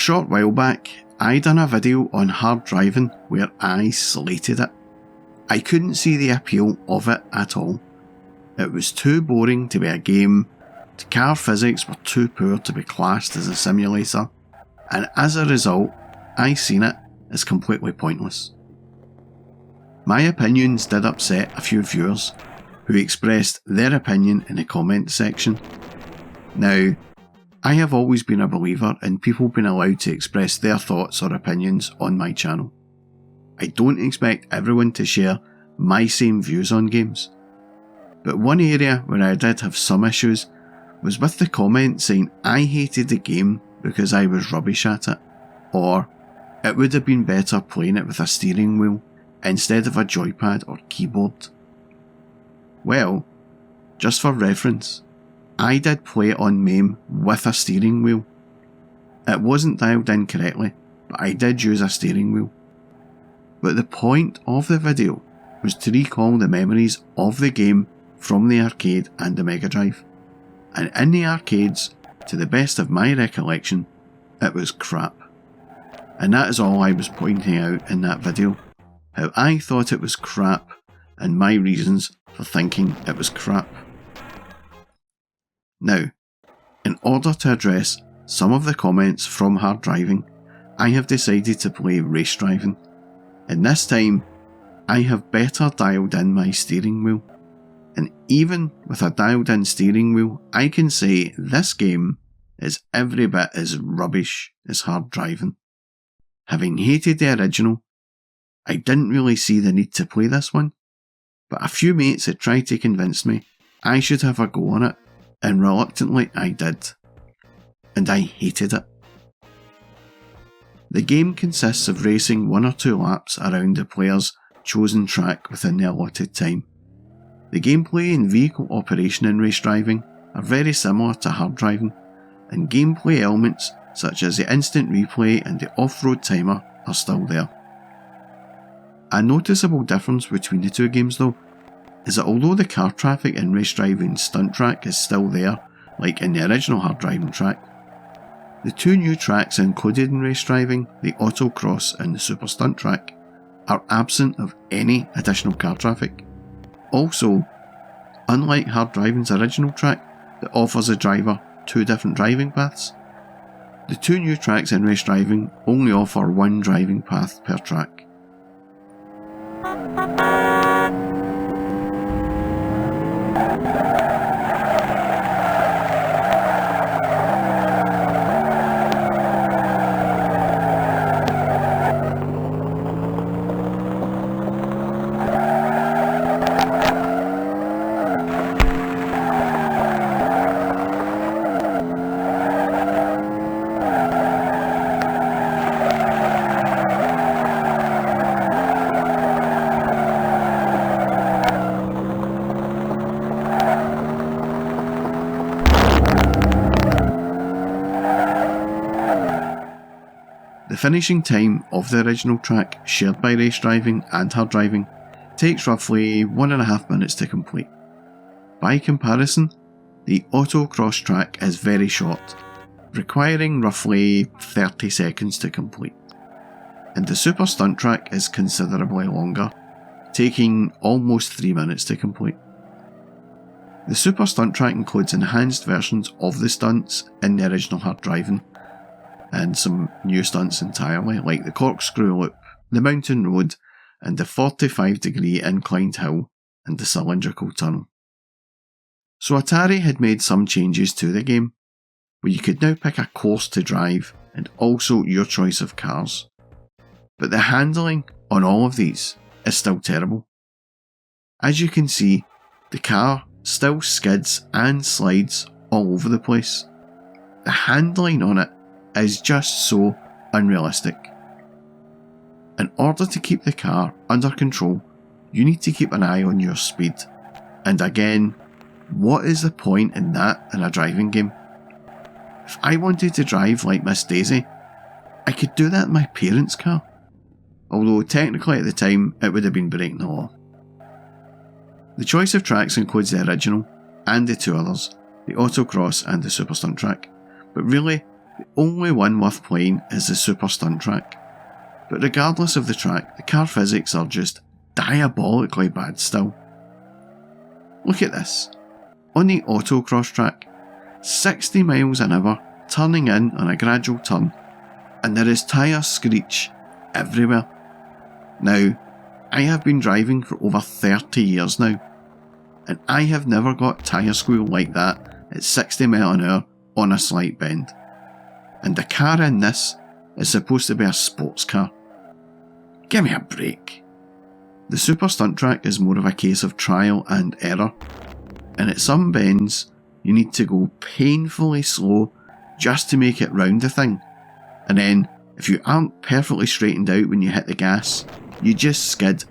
short while back, I done a video on hard driving where I slated it. I couldn't see the appeal of it at all. It was too boring to be a game, the car physics were too poor to be classed as a simulator, and as a result, I seen it as completely pointless. My opinions did upset a few viewers who expressed their opinion in the comment section. Now, I have always been a believer in people being allowed to express their thoughts or opinions on my channel. I don't expect everyone to share my same views on games. But one area where I did have some issues was with the comment saying I hated the game because I was rubbish at it, or it would have been better playing it with a steering wheel instead of a joypad or keyboard. Well, just for reference, I did play it on MAME with a steering wheel. It wasn't dialed in correctly, but I did use a steering wheel. But the point of the video was to recall the memories of the game from the arcade and the Mega Drive. And in the arcades, to the best of my recollection, it was crap. And that is all I was pointing out in that video. How I thought it was crap and my reasons for thinking it was crap. Now, in order to address some of the comments from hard driving, I have decided to play race driving. And this time, I have better dialed in my steering wheel. And even with a dialed in steering wheel, I can say this game is every bit as rubbish as hard driving. Having hated the original, I didn't really see the need to play this one, but a few mates had tried to convince me I should have a go on it, and reluctantly I did. And I hated it. The game consists of racing 1 or 2 laps around the player's chosen track within the allotted time. The gameplay and vehicle operation in race driving are very similar to hard driving, and gameplay elements such as the instant replay and the off-road timer are still there. A noticeable difference between the two games though, is that although the car traffic in race driving stunt track is still there, like in the original hard driving track, the 2 new tracks included in race driving, the autocross and the super stunt track, are absent of any additional car traffic. Also, unlike hard driving's original track that offers the driver 2 different driving paths, the 2 new tracks in race driving only offer 1 driving path per track. The finishing time of the original track, shared by race driving and hard driving, takes roughly 1.5 minutes to complete. By comparison, the autocross track is very short, requiring roughly 30 seconds to complete. And the super stunt track is considerably longer, taking almost 3 minutes to complete. The super stunt track includes enhanced versions of the stunts in the original hard driving, and some new stunts entirely, like the corkscrew loop, the mountain road, and the 45-degree inclined hill and the cylindrical tunnel. So Atari had made some changes to the game, where you could now pick a course to drive and also your choice of cars. But the handling on all of these is still terrible. As you can see, the car still skids and slides all over the place. The handling on it is just so unrealistic. In order to keep the car under control, you need to keep an eye on your speed. And again, what is the point in that in a driving game? If I wanted to drive like Miss Daisy, I could do that in my parents' car. Although technically at the time it would have been breaking the law. The choice of tracks includes the original and the 2 others, the autocross and the super stunt track. But really, The only one worth playing is the Super Stunt Track. But regardless of the track, the car physics are just diabolically bad still. Look at this. On the autocross track, 60 miles an hour turning in on a gradual turn, and there is tyre screech everywhere. Now, I have been driving for over 30 years now, and I have never got tyre squeal like that at 60 miles an hour on a slight bend. And the car in this is supposed to be a sports car. Give me a break. The Super Stunt Track is more of a case of trial and error, and at some bends you need to go painfully slow just to make it round the thing, and then if you aren't perfectly straightened out when you hit the gas, you just skid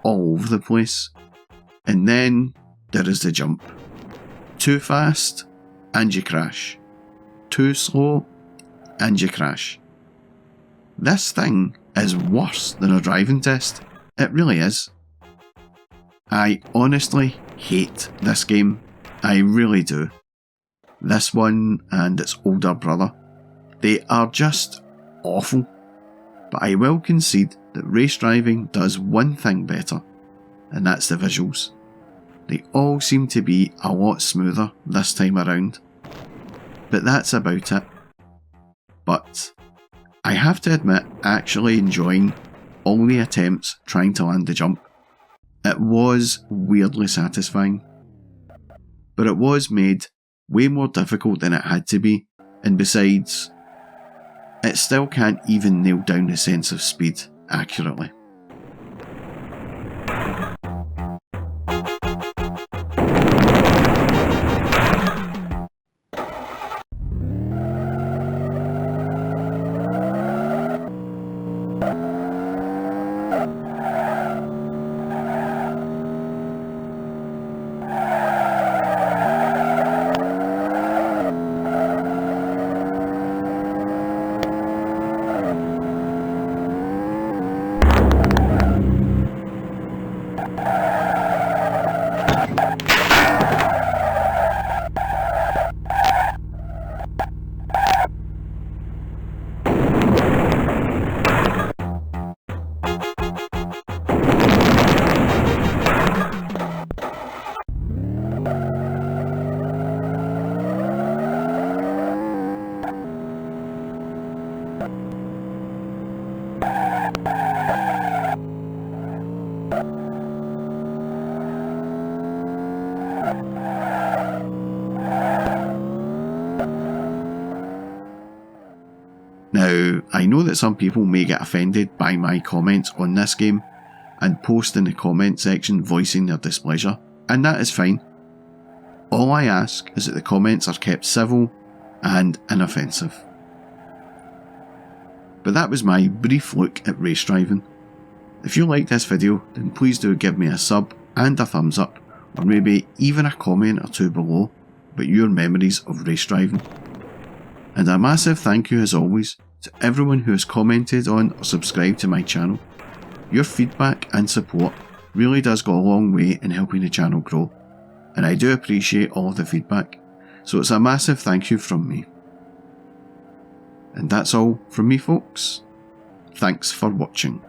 all over the place. And then there is the jump. Too fast and you crash. Too slow and you crash. This thing is worse than a driving test. It really is. I honestly hate this game. I really do. This one and its older brother. They are just awful. But I will concede that race driving does one thing better, and that's the visuals. They all seem to be a lot smoother this time around. But that's about it. But I have to admit, actually enjoying all the attempts trying to land the jump. It was weirdly satisfying. But it was made way more difficult than it had to be, and besides, it still can't even nail down the sense of speed accurately. Now, I know that some people may get offended by my comments on this game and post in the comment section voicing their displeasure, and that is fine. All I ask is that the comments are kept civil and inoffensive. But that was my brief look at race driving. If you liked this video, then please do give me a sub and a thumbs up, or maybe even a comment or two below about your memories of race driving. And a massive thank you as always to everyone who has commented on or subscribed to my channel. Your feedback and support really does go a long way in helping the channel grow, and I do appreciate all of the feedback, so it's a massive thank you from me. And that's all from me folks. Thanks for watching.